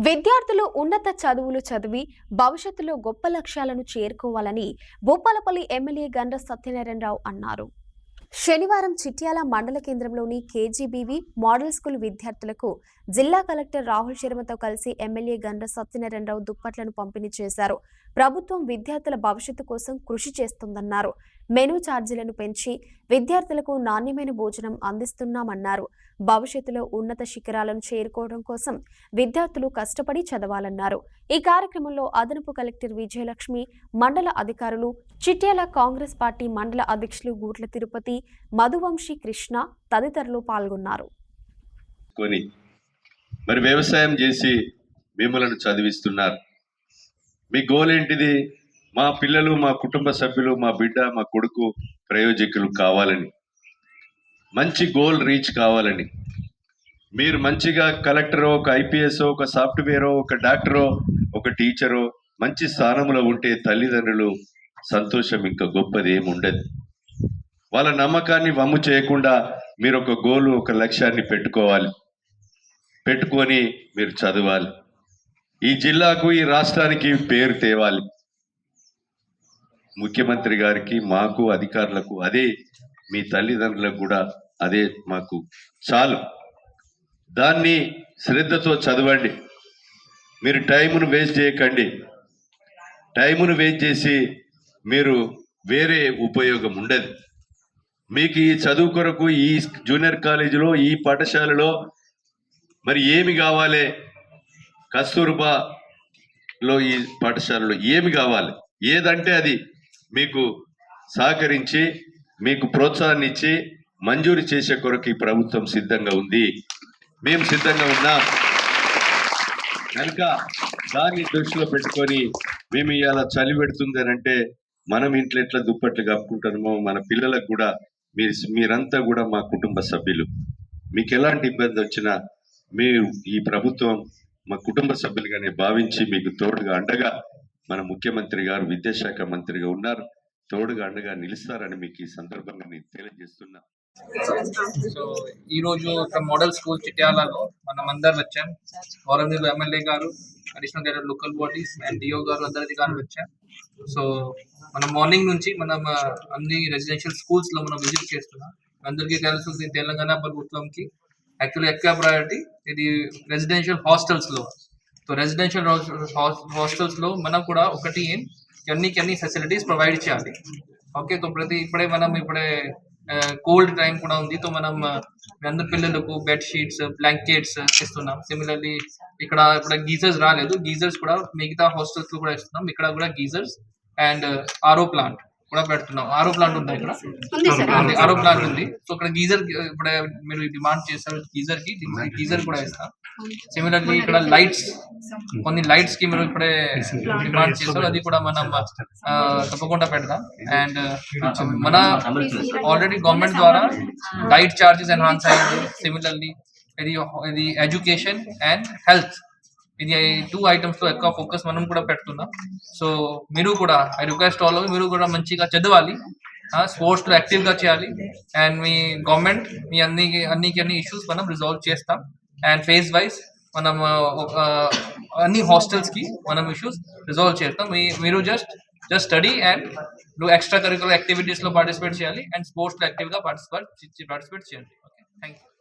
విద్యార్థులు ఉన్నత చదువులు చదివి భవిష్యత్తులో గొప్ప లక్ష్యాలను చేరుకోవాలని భూపాలపల్లి ఎమ్మెల్యే గండ్ర సత్యనారాయణరావు అన్నారు. శనివారం చిట్యాల మండల కేంద్రంలోని కేజీబీవీ మోడల్ స్కూల్ విద్యార్థులకు జిల్లా కలెక్టర్ రాహుల్ శర్మతో కలిసి ఎమ్మెల్యే గండ్ర సత్యనారాయణరావు దుప్పట్లను పంపిణీ చేశారు. ప్రభుత్వం విద్యార్థుల భవిష్యత్తు కోసం కృషి చేస్తోందన్నారు. మెనూ ఛార్జీలను పెంచి విద్యార్థులకు నాణ్యమైన భోజనం అందిస్తున్నామన్నారు. భవిష్యత్తులో ఉన్నత శిఖరాలను చేరుకోవడం కోసం విద్యార్థులు కష్టపడి చదవాలన్నారు. ఈ కార్యక్రమంలో అదనపు కలెక్టర్ విజయలక్ష్మి, మండల అధికారులు, చిట్యాల కాంగ్రెస్ పార్టీ మండల అధ్యక్షులు గూట్ల తిరుపతి, మధువంశీ కృష్ణ తదితరులు పాల్గొన్నారు. మరి వ్యవసాయం చేసి మిమ్మల్ని చదివిస్తున్నారు. మీ గోల్ ఏంటిది? మా పిల్లలు, మా కుటుంబ సభ్యులు, మా బిడ్డ, మా కొడుకు ప్రయోజకులు కావాలని, మంచి గోల్ రీచ్ కావాలని. మీరు మంచిగా కలెక్టరో, ఒక ఐపీఎస్, ఒక సాఫ్ట్వేరో, ఒక డాక్టరో, ఒక టీచరో మంచి స్థానంలో ఉంటే తల్లిదండ్రులు సంతోషం ఇంకా గొప్పది ఏమి ఉండదు. వాళ్ళ నమ్మకాన్ని వమ్ము చేయకుండా మీరు ఒక గోలు, ఒక లక్ష్యాన్ని పెట్టుకొని మీరు చదవాలి. ఈ జిల్లాకు, ఈ రాష్ట్రానికి పేరు తేవాలి. ముఖ్యమంత్రి గారికి, మాకు, అధికారులకు అదే, మీ తల్లిదండ్రులకు కూడా అదే మాకు చాలు. దాన్ని శ్రద్ధతో చదవండి. మీరు టైమును వేస్ట్ చేయకండి. టైమును వేస్ట్ చేసి మీరు వేరే ఉపయోగం ఉండదు. మీకు ఈ చదువు కొరకు ఈ జూనియర్ కాలేజీలో, ఈ పాఠశాలలో మరి ఏమి కావాలి? కస్తూర్బాలో ఈ పాఠశాలలో ఏమి కావాలి? ఏదంటే అది మీకు సహకరించి, మీకు ప్రోత్సాహాన్ని ఇచ్చి మంజూరు చేసే కొరకు ఈ ప్రభుత్వం సిద్ధంగా ఉంది. మేము సిద్ధంగా ఉన్నాం కనుక దాన్ని దృష్టిలో పెట్టుకొని మేము ఇవాళ చలి పెడుతుంది అని అంటే మనం ఇంట్లో ఎట్లా దుప్పట్లు కప్పుకుంటామో మన పిల్లలకు కూడా మీరంతా కూడా మా కుటుంబ సభ్యులు. మీకు ఎలాంటి ఇబ్బంది వచ్చినా మీరు ఈ ప్రభుత్వం మా కుటుంబ సభ్యులుగానే భావించి మీకు తోడుగా అండగా మన ముఖ్యమంత్రి గారు, విద్యాశాఖ మంత్రిగా ఉన్నారు, తోడుగా అండగా నిలుస్తారని మీకు ఈ సందర్భంగా నేను తెలియజేస్తున్నా. సో ఈ రోజు మోడల్ స్కూల్ చిట్యాలలో మనం అందరు వచ్చాం. గౌరవనీయులు ఎమ్మెల్యే గారు, additional director local bodies and DO గారు, అందరి అధికారులు వచ్చాం. సో మనం మార్నింగ్ నుంచి మనం అన్ని రెసిడెన్షియల్ స్కూల్స్ లో మనం విజిట్ చేస్తున్నాం. అందరికీ తెలుసు తెలంగాణ ప్రభుత్వంకి యాక్చువల్లీ ఎక్కువ ప్రయారిటీ ఇది రెసిడెన్షియల్ హాస్టల్స్ లో. సో రెసిడెన్షియల్ హాస్టల్స్ లో మనం కూడా ఒకటి అన్ని ఫెసిలిటీస్ ప్రొవైడ్ చేయాలి. ఓకే, సో ఇప్పుడే కోల్డ్ టైం కూడా ఉంది. సో మనం అందరు పిల్లలకు బెడ్ షీట్స్, బ్లాంకెట్స్ ఇస్తున్నాం. సిమిలర్లీ ఇక్కడ గీజర్స్ రాలేదు, గీజర్స్ కూడా మిగతా హాస్టల్స్ లో కూడా ఇస్తున్నాం. ఇక్కడ కూడా గీజర్స్ అండ్ ఆర్ఓ ప్లాంట్ కూడా పెడుతున్నాం. ఆర్ఓ ప్లాంట్ ఉందా? ఇక్కడ ఆర్ఓ ప్లాంట్ ఉంది. సో ఇక్కడ గీజర్ ఇప్పుడే మీరు డిమాండ్ చేస్తారు, గీజర్ కూడా ఇస్తాం. సిమిలర్లీ ఇక్కడ కొన్ని లైట్స్ కి మీరు ఇప్పుడే డిమాండ్ చేస్తారు, అది కూడా మనం తప్పకుండా పెడదాం. అండ్ మన ఆల్రెడీ గవర్నమెంట్ ద్వారా డైట్ చార్జెస్ ఎన్హాన్స్ అయ్యింది. సిమిలర్లీ ఇది ఎడ్యుకేషన్ అండ్ హెల్త్, ఇది 2 ఐటమ్స్ లో ఎక్కువ ఫోకస్ మనం కూడా పెడుతున్నాం. సో మీరు కూడా ఐ రిక్వెస్ట్ ఆల్ మీరు కూడా మంచిగా చదవాలి, స్పోర్ట్స్ లో యాక్టివ్ గా చేయాలి. అండ్ మీ గవర్నమెంట్ మీ అన్ని ఇష్యూస్ మనం రిజాల్వ్ చేస్తాం. అండ్ ఫేజ్ వైజ్ మనం అన్ని హాస్టల్స్ కి మనం ఇష్యూస్ రిజాల్వ్ చేస్తాం. మీరు just study and extra curricular activities లో పార్టిసిపేట్ చేయాలి అండ్ స్పోర్ట్స్ లో యాక్టివ్ గా పార్టిసిపేట్ చేయాలి. Okay, thank you.